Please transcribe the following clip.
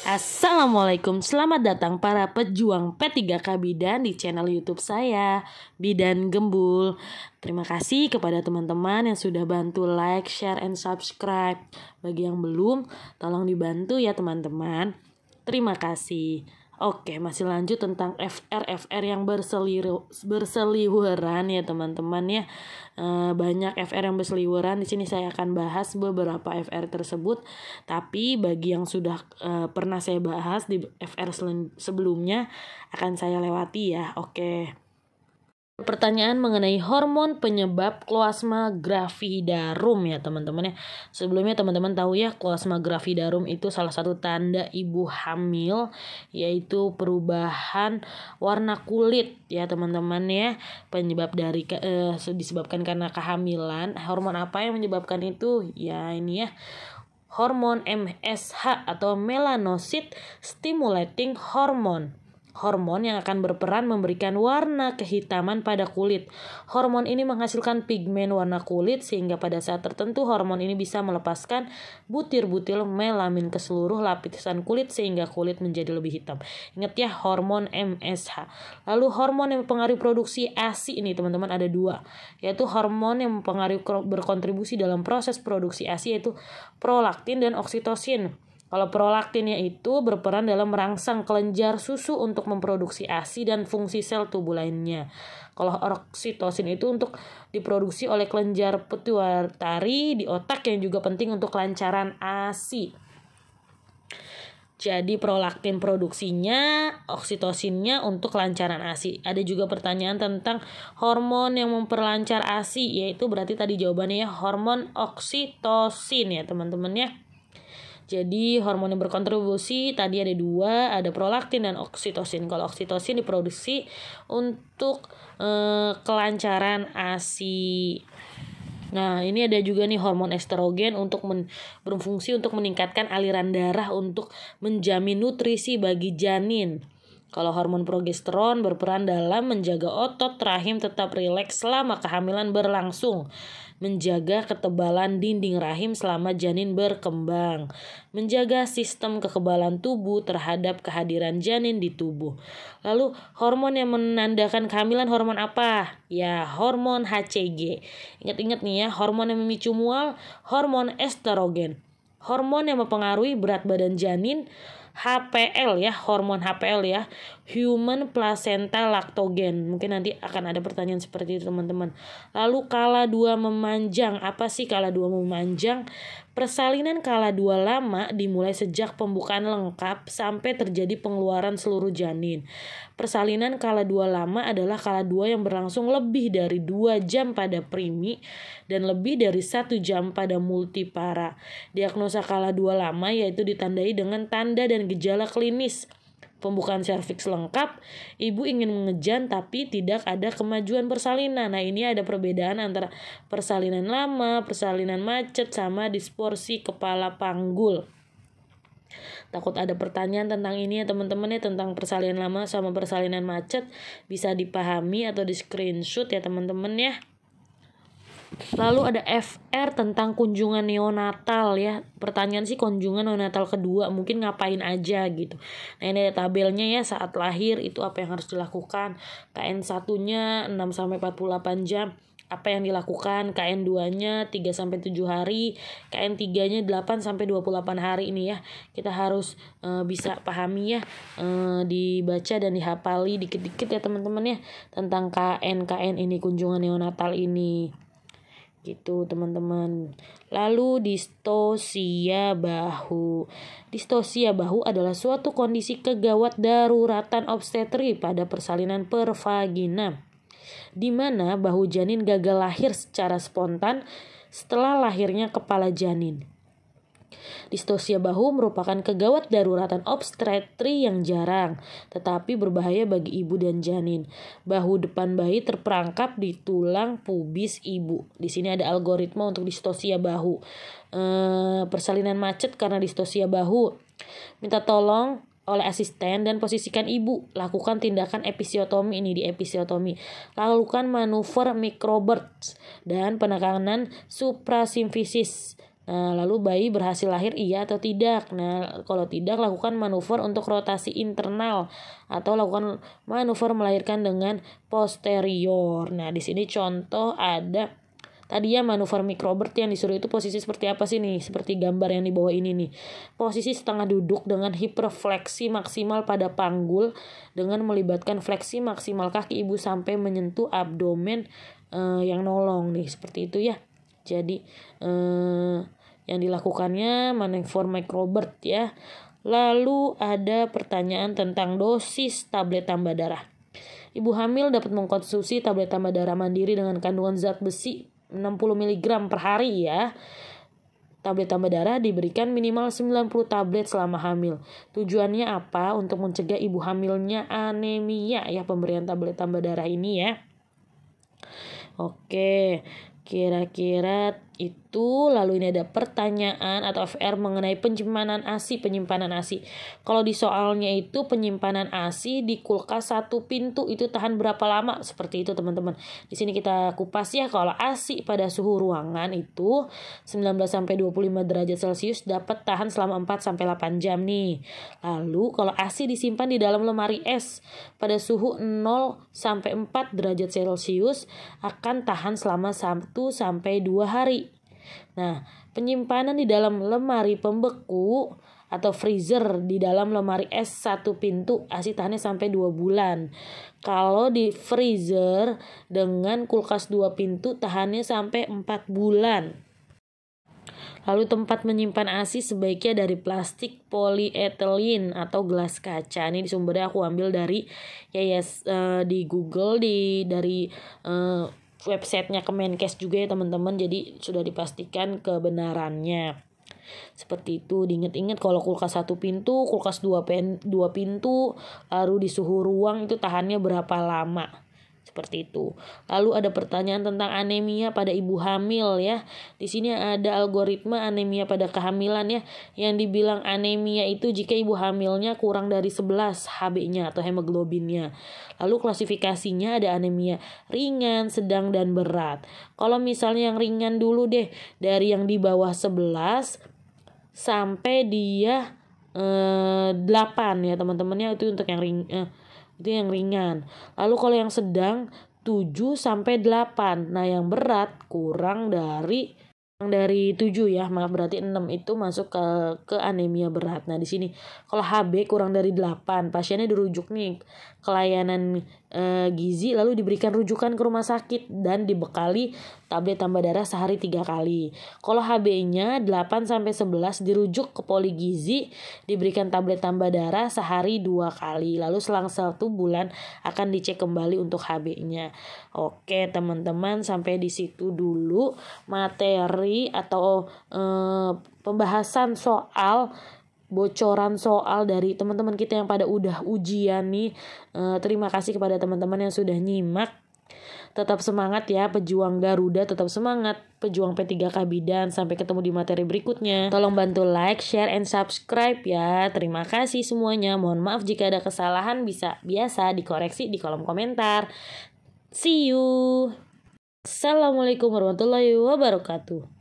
Assalamualaikum, selamat datang para pejuang P3K Bidan di channel YouTube saya, Bidan Gembul. Terima kasih kepada teman-teman yang sudah bantu like, share, and subscribe. Bagi yang belum, tolong dibantu ya teman-teman. Terima kasih. Oke, masih lanjut tentang FR yang berseliweran ya teman-teman ya. Banyak FR yang berseliweran. Di sini saya akan bahas beberapa FR tersebut. Tapi bagi yang sudah pernah saya bahas di FR sebelumnya akan saya lewati ya. Oke. Pertanyaan mengenai hormon penyebab kloasma gravidarum ya teman-teman ya. Sebelumnya teman-teman tahu ya, kloasma gravidarum itu salah satu tanda ibu hamil, yaitu perubahan warna kulit ya teman-teman ya. Penyebab dari disebabkan karena kehamilan. Hormon apa yang menyebabkan itu? Ya ini ya, hormon MSH atau melanocyte stimulating hormone. Hormon yang akan berperan memberikan warna kehitaman pada kulit. Hormon ini menghasilkan pigmen warna kulit sehingga pada saat tertentu hormon ini bisa melepaskan butir-butir melamin ke seluruh lapisan kulit sehingga kulit menjadi lebih hitam. Ingat ya, hormon MSH. Lalu hormon yang mempengaruhi produksi ASI ini teman-teman ada dua, yaitu hormon yang mempengaruhi berkontribusi dalam proses produksi ASI yaitu prolaktin dan oksitosin. Kalau prolaktinnya itu berperan dalam merangsang kelenjar susu untuk memproduksi ASI dan fungsi sel tubuh lainnya. Kalau oksitosin itu untuk diproduksi oleh kelenjar pituitari di otak yang juga penting untuk kelancaran ASI. Jadi prolaktin produksinya, oksitosinnya untuk kelancaran ASI. Ada juga pertanyaan tentang hormon yang memperlancar ASI, yaitu berarti tadi jawabannya ya hormon oksitosin ya teman-teman ya. Jadi hormon yang berkontribusi tadi ada dua, ada prolaktin dan oksitosin. Kalau oksitosin diproduksi untuk kelancaran ASI. Nah ini ada juga nih hormon estrogen untuk berfungsi untuk meningkatkan aliran darah untuk menjamin nutrisi bagi janin. Kalau hormon progesteron berperan dalam menjaga otot rahim tetap rileks selama kehamilan berlangsung, menjaga ketebalan dinding rahim selama janin berkembang, menjaga sistem kekebalan tubuh terhadap kehadiran janin di tubuh. Lalu hormon yang menandakan kehamilan hormon apa? Ya hormon HCG. Ingat-ingat nih ya, hormon yang memicu mual, hormon estrogen. Hormon yang mempengaruhi berat badan janin, HPL ya, hormon HPL ya, human placenta lactogen. Mungkin nanti akan ada pertanyaan seperti itu teman-teman. Lalu KALA2 memanjang. Apa sih KALA2 memanjang? Persalinan KALA2 lama dimulai sejak pembukaan lengkap sampai terjadi pengeluaran seluruh janin. Persalinan KALA2 lama adalah KALA2 yang berlangsung lebih dari 2 jam pada primi dan lebih dari 1 jam pada multipara. Diagnosa KALA2 lama yaitu ditandai dengan tanda dan gejala klinis. Pembukaan serviks lengkap, ibu ingin mengejan tapi tidak ada kemajuan persalinan. Nah ini ada perbedaan antara persalinan lama, persalinan macet, sama distorsi kepala panggul. Takut ada pertanyaan tentang ini ya teman-teman ya, tentang persalinan lama sama persalinan macet. Bisa dipahami atau di screenshot ya teman-teman ya. Lalu ada FR tentang kunjungan neonatal ya. Pertanyaan sih kunjungan neonatal kedua mungkin ngapain aja gitu. Nah ini ada tabelnya ya, saat lahir itu apa yang harus dilakukan. KN1-nya 6-48 jam. Apa yang dilakukan? KN2-nya 3-7 hari, KN3-nya 8-28 hari ini ya. Kita harus bisa pahami ya, dibaca dan dihafali dikit-dikit ya teman-teman ya tentang KN ini, kunjungan neonatal ini. Gitu teman-teman. Lalu distosia bahu. Distosia bahu adalah suatu kondisi kegawat daruratan obstetri pada persalinan pervagina, di mana bahu janin gagal lahir secara spontan setelah lahirnya kepala janin. Distosia bahu merupakan kegawat daruratan obstetri yang jarang, tetapi berbahaya bagi ibu dan janin. Bahu depan bayi terperangkap di tulang pubis ibu. Di sini ada algoritma untuk distosia bahu. Persalinan macet karena distosia bahu. Minta tolong oleh asisten dan posisikan ibu. Lakukan tindakan episiotomi ini di episiotomi. Lakukan manuver microbursts dan penekanan suprasimfisis Nah, lalu bayi berhasil lahir iya atau tidak. Nah, kalau tidak, lakukan manuver untuk rotasi internal atau lakukan manuver melahirkan dengan posterior. Nah, di sini contoh ada tadi ya manuver microbirth yang disuruh itu posisi seperti apa sih nih? Seperti gambar yang di bawah ini nih. Posisi setengah duduk dengan hiperfleksi maksimal pada panggul dengan melibatkan fleksi maksimal kaki ibu sampai menyentuh abdomen yang nolong nih. Seperti itu ya. Jadi yang dilakukannya manuver microbirth ya. Lalu ada pertanyaan tentang dosis tablet tambah darah. Ibu hamil dapat mengkonsumsi tablet tambah darah mandiri dengan kandungan zat besi 60 mg per hari ya. Tablet tambah darah diberikan minimal 90 tablet selama hamil. Tujuannya apa? Untuk mencegah ibu hamilnya anemia ya, pemberian tablet tambah darah ini ya. Oke, kira-kira itu. Lalu ini ada pertanyaan atau FR mengenai penyimpanan ASI. Kalau di soalnya itu penyimpanan ASI di kulkas 1 pintu itu tahan berapa lama? Seperti itu teman-teman. Di sini kita kupas ya. Kalau ASI pada suhu ruangan itu 19 sampai 25 derajat Celcius dapat tahan selama 4 sampai 8 jam nih. Lalu kalau ASI disimpan di dalam lemari es pada suhu 0 sampai 4 derajat Celcius akan tahan selama 1 sampai 2 hari. Nah, penyimpanan di dalam lemari pembeku atau freezer di dalam lemari es 1 pintu ASI tahannya sampai 2 bulan. Kalau di freezer dengan kulkas 2 pintu tahannya sampai 4 bulan. Lalu tempat menyimpan ASI sebaiknya dari plastik polietilen atau gelas kaca. Ini di sumbernya aku ambil dari di Google dari websitenya Kemenkes juga ya teman-teman. Jadi sudah dipastikan kebenarannya. Seperti itu. Diingat-ingat kalau kulkas 1 pintu, kulkas 2 pintu, lalu di suhu ruang itu tahannya berapa lama. Seperti itu. Lalu ada pertanyaan tentang anemia pada ibu hamil ya. Di sini ada algoritma anemia pada kehamilan ya. Yang dibilang anemia itu jika ibu hamilnya kurang dari 11 Hb-nya atau hemoglobinnya. Lalu klasifikasinya ada anemia ringan, sedang, dan berat. Kalau misalnya yang ringan dulu deh, dari yang di bawah 11 sampai dia 8 ya teman-temannya, itu untuk yang itu yang ringan. Lalu kalau yang sedang 7 sampai 8. Nah, yang berat kurang dari 7 ya, maaf, berarti 6 itu masuk ke anemia berat. Nah, di sini kalau HB kurang dari 8, pasiennya dirujuk nih ke layanan gizi, lalu diberikan rujukan ke rumah sakit dan dibekali tablet tambah darah sehari 3 kali. Kalau HB-nya 8 sampai 11 dirujuk ke poli gizi, diberikan tablet tambah darah sehari 2 kali. Lalu selang 1 bulan akan dicek kembali untuk HB-nya. Oke, teman-teman, sampai di situ dulu materi atau pembahasan soal, bocoran soal dari teman-teman kita yang pada udah ujian nih. Terima kasih kepada teman-teman yang sudah nyimak. Tetap semangat ya pejuang Garuda, tetap semangat pejuang P3K Bidan. Sampai ketemu di materi berikutnya. Tolong bantu like, share, and subscribe ya. Terima kasih semuanya. Mohon maaf jika ada kesalahan, biasa dikoreksi di kolom komentar. See you. Assalamualaikum warahmatullahi wabarakatuh.